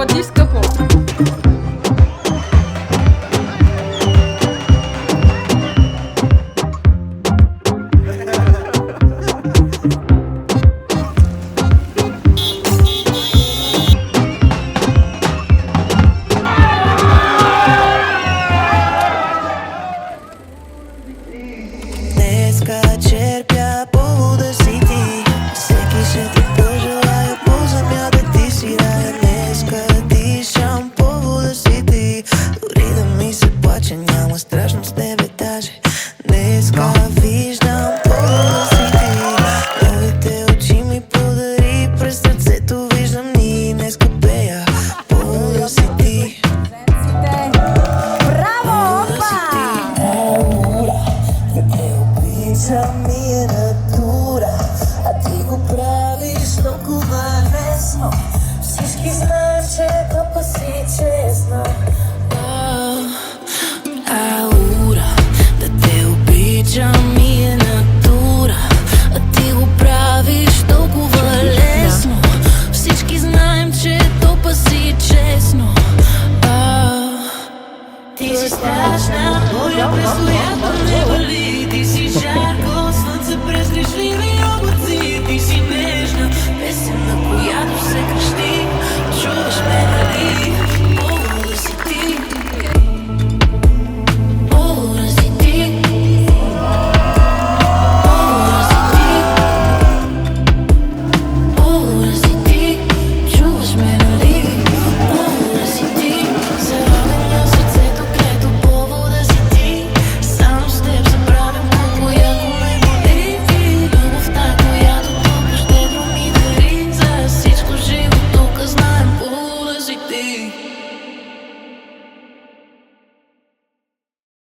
платиш скъпо. Днеска черпя повода си ти. Всеки ще ти пожелая по земя да ти си рая. Днеска дишам повода си ти. Дори да ми се плаче, няма страшно с тебе даже. Днеска виждам повода си ти. Новите очи ми подари, през сърцето виждам ни. Днеска пея повода си ти. Браво, опа! Ми е натура, а ти го правиш толкова лесно. Всички знаем, че топа си честно. Аура, да те обичам ми е натура, а ти го правиш толкова лесно. Всички знаем, че топа си честно. Ти си страшна, моя през която не вали.